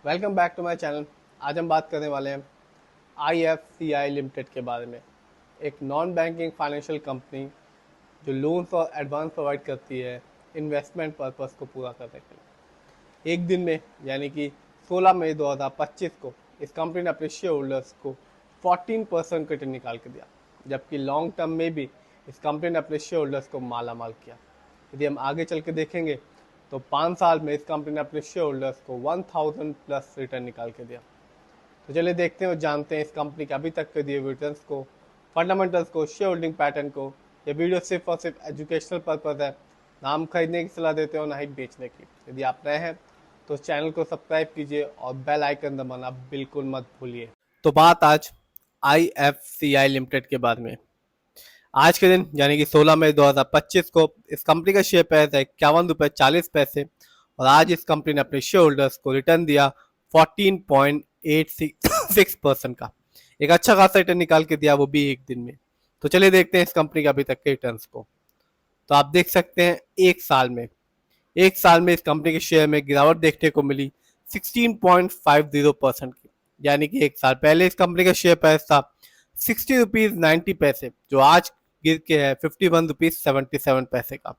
Welcome back to my channel. आज हम बात करने वाले हैं IFCI लिमिटेड के बारे में। एक नॉन बैंकिंग फाइनेंशियल कंपनी जो लोन्स और एडवांस प्रोवाइड करती है इन्वेस्टमेंट पर्पस को पूरा करने के लिए। एक दिन में यानी कि 16 मई 2025 को इस कंपनी ने अपने शेयर होल्डर्स को 14% रिटर्न निकाल के दिया, जबकि लॉन्ग टर्म में भी इस कंपनी ने अपने शेयर होल्डर्स को माला माल किया। यदि हम आगे चल के देखेंगे तो 5 साल में इस कंपनी ने अपने शेयर होल्डर्स को 1000 प्लस रिटर्न निकाल के दिया। तो चलिए देखते हैं और जानते हैं इस कंपनी के अभी तक के दिए रिटर्न्स को, फंडामेंटल्स को, शेयर होल्डिंग पैटर्न को। ये वीडियो सिर्फ और सिर्फ एजुकेशनल पर्पज़ है, ना हम खरीदने की सलाह देते हो ना ही बेचने की। यदि आप नए हैं तो चैनल को सब्सक्राइब कीजिए और बेल आइकन दबाना बिल्कुल मत भूलिए। तो बात आज IFCI लिमिटेड के बारे में। आज के दिन यानी कि 16 मई 2025 को इस कंपनी का शेयर प्राइस है 51 रुपये 40 पैसे और आज इस कंपनी ने अपने शेयर होल्डर्स को रिटर्न दिया 14.86% का। एक अच्छा खासा रिटर्न निकाल के दिया, वो भी एक दिन में। तो चलिए देखते हैं इस कंपनी के अभी तक के रिटर्न्स को। तो आप देख सकते हैं एक साल में इस कंपनी के शेयर में गिरावट देखने को मिली 16.50% की। यानी कि एक साल पहले इस कंपनी का शेयर प्राइस था 60 रुपीज 90 पैसे, जो आज गिर के है 51 रुपीज 77 पैसे का।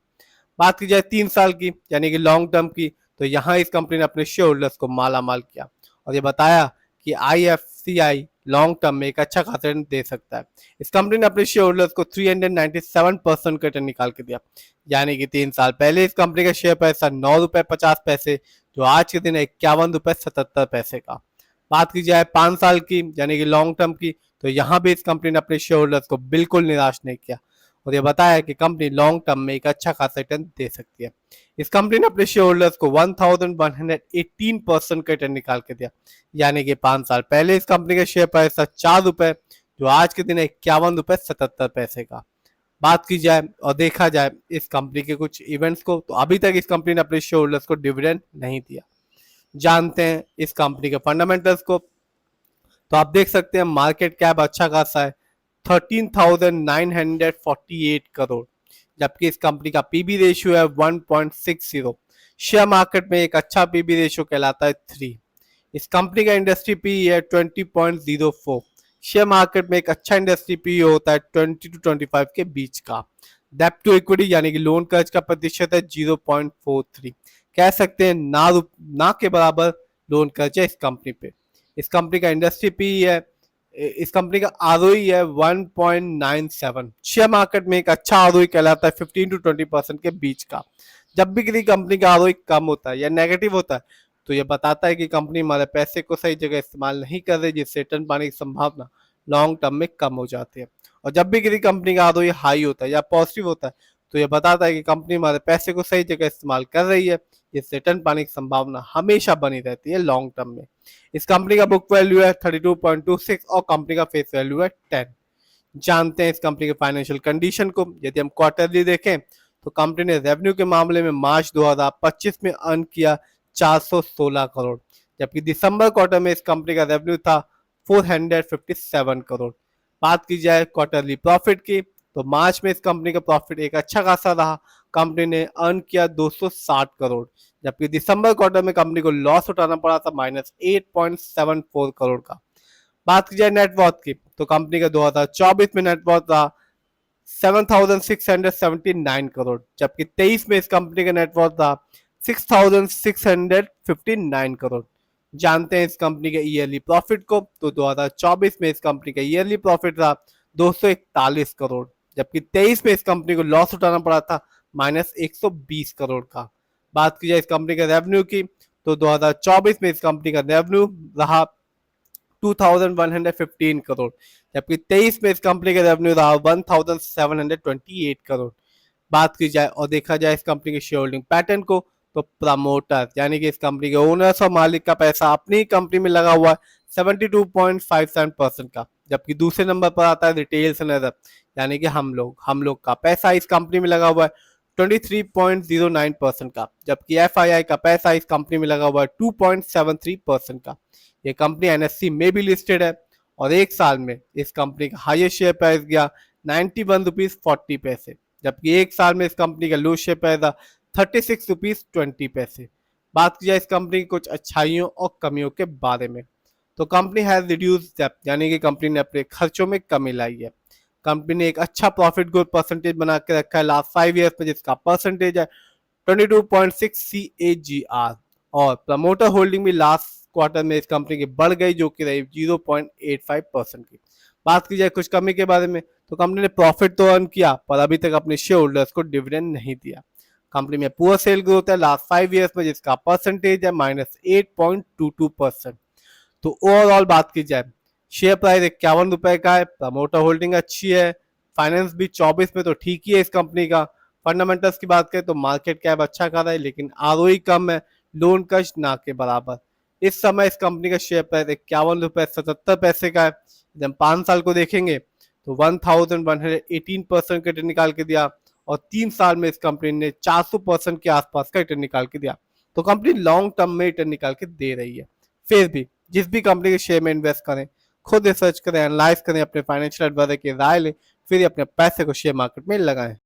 बात की जाए 3 साल की यानी कि लॉन्ग टर्म की, तो यहाँ इस कंपनी ने अपने शेयर होल्डर्स को माला माल किया और ये बताया कि IFCI लॉन्ग टर्म में एक अच्छा खासा रिटर्न दे सकता है। इस कंपनी ने अपने शेयर होल्डर्स को 397% का रिटर्न निकाल के दिया। यानी कि 3 साल पहले इस कंपनी का शेयर प्राइस था 9 रुपये 50 पैसे, जो आज के दिन है 51 रुपये 77 पैसे का। बात की जाए 5 साल की यानी कि लॉन्ग टर्म की, तो यहाँ भी इस कंपनी ने अपने शेयर होल्डर्स को बिल्कुल निराश नहीं किया और ये बताया कि कंपनी लॉन्ग टर्म में एक अच्छा खासा रिटर्न दे सकती है। इस कंपनी ने अपने शेयर होल्डर्स को 1118% का रिटर्न निकाल के दिया। यानी कि 5 साल पहले इस कंपनी का शेयर प्राइस था 4 रुपए, जो आज के दिन है 51 रुपये 77 पैसे का। बात की जाए और देखा जाए इस कंपनी के कुछ इवेंट्स को, तो अभी तक इस कंपनी ने अपने शेयर होल्डर्स को डिविडेंड नहीं दिया। जानते हैं इस कंपनी के फंडामेंटल्स को। तो आप देख सकते हैं मार्केट कैप अच्छा खासा है 13,948 करोड़, जबकि इस कंपनी का पीबी रेशियो है 1.60। शेयर मार्केट में एक अच्छा पीबी रेशियो कहलाता है 3। इस कंपनी का इंडस्ट्री पी है 20.04। शेयर मार्केट में एक अच्छा इंडस्ट्री पी होता है 20 to 25 के बीच का। डेप्ट टू इक्विटी यानी कि लोन कर्ज का प्रतिशत है 0.43। कह सकते हैं ना के बराबर लोन कर्ज है इस कंपनी पे। इस कंपनी का इंडस्ट्री पी है, इस कंपनी का आरओई है 1.97। शेयर मार्केट में एक अच्छा आरओई कहलाता है 15 to 20% के बीच का। जब भी किसी कंपनी का आरओई कम होता है या नेगेटिव होता है, तो ये बताता है कि कंपनी हमारे पैसे को सही जगह इस्तेमाल नहीं कर रही, जिससे रिटर्न पाने की संभावना लॉन्ग टर्म में कम हो जाती है। और जब भी किसी कंपनी का आरओई हाई होता है या पॉजिटिव होता है, तो ये बताता है कि कंपनी हमारे पैसे को सही जगह इस्तेमाल कर रही है, जिससे रिटर्न पाने की संभावना हमेशा बनी रहती है लॉन्ग टर्म में। इस कंपनी का बुक वैल्यू है 32.26 और कंपनी का फेस वैल्यू है 10। जानते हैं इस कंपनी के फाइनेंशियल कंडीशन को। यदि हम क्वार्टरली देखें तो कंपनी ने रेवेन्यू के मामले में मार्च 2025 में अर्न किया 416 करोड़, जबकि दिसंबर क्वार्टर में इस कंपनी का रेवेन्यू था 457 करोड़। बात की जाए क्वार्टरली प्रॉफिट की, तो मार्च में इस कंपनी का प्रॉफिट एक अच्छा खासा रहा, कंपनी ने अर्न किया 260 करोड़, जबकि दिसंबर क्वार्टर में कंपनी को लॉस उठाना पड़ा था -8.74 करोड़ का। बात की जाए नेटवर्थ की, तो कंपनी का 2024 में नेटवर्थ रहा 7,679 करोड़, जबकि 23 में इस कंपनी का नेटवर्थ था 6,659 करोड़। जानते हैं इस कंपनी के ईयरली प्रॉफिट को, तो 2024 में इस कंपनी का ईयरली प्रॉफिट था 241 करोड़, जबकि 23 में इस कंपनी को लॉस उठाना पड़ा था -120 करोड़ का। बात की जाए इस कंपनी के रेवेन्यू की, तो 2024 में इस कंपनी का रेवेन्यू रहा 2,115 करोड़, जबकि 23 में इस कंपनी का रेवेन्यू रहा 1,728 करोड़। बात की जाए और देखा जाए इस कंपनी के शेयर होल्डिंग पैटर्न को, तो प्रमोटर यानी कि इस कंपनी के ओनर्स और मालिक का पैसा अपनी कंपनी में लगा हुआ है 72.57% का, जबकि दूसरे नंबर पर आता है रिटेल्स एंड अदर यानी कि हम लोग का पैसा इस कंपनी में लगा हुआ है 23.09% का, जबकि FII का पैसा इस कंपनी में लगा हुआ है 2.73% का। ये कंपनी NSE में भी लिस्टेड है और एक साल में इस कंपनी का हाईएस्ट शेयर प्राइस गया 91 रुपीज 40 पैसे, जबकि एक साल में इस कंपनी का लो शेयर प्राइस था 36 रुपीज 20 पैसे। बात की जाए इस कंपनी की कुछ अच्छाइयों और कमियों के बारे में, तो कंपनी हैज रिड्यूस डेप्थ, यानी कि कंपनी ने अपने खर्चों में कमी लाई है। कंपनी ने एक अच्छा प्रॉफिट ग्रोथ परसेंटेज बना के रखा है लास्ट 5 ईयर्स में, जिसका परसेंटेज है 22.6 CAGR। और प्रमोटर होल्डिंग भी लास्ट क्वार्टर में इस कंपनी की बढ़ गई, जो कि रही 0.85% की। बात की जाए कुछ कमी के बारे में, तो कंपनी ने प्रॉफिट तो अर्न किया पर अभी तक अपने शेयर होल्डर्स को डिविडेंड नहीं दिया। कंपनी में पुअर सेल ग्रोथ है लास्ट 5 ईयर्स में, जिसका परसेंटेज है -8.22%। तो ओवरऑल बात की जाए, शेयर प्राइस 51 रुपए का है, प्रमोटर होल्डिंग अच्छी है, फाइनेंस भी 24 में तो ठीक ही है इस कंपनी का। फंडामेंटल्स की बात करें तो मार्केट कैप अच्छा कर रहा है, लेकिन आरओई कम है, लोन कश ना के बराबर। इस समय इस कंपनी का शेयर प्राइस 51 रुपए 77 पैसे का है। जब हम 5 साल को देखेंगे तो 1118% का रिटर्न निकाल के दिया, और 3 साल में इस कंपनी ने 400% के आसपास का रिटर्न निकाल के दिया। तो कंपनी लॉन्ग टर्म में रिटर्न निकाल के दे रही है। फिर भी जिस भी कंपनी के शेयर में इन्वेस्ट करें, खुद रिसर्च करें, एनालाइज करें, अपने फाइनेंशियल एडवाइजर की राय लें, फिर अपने पैसे को शेयर मार्केट में लगाएं।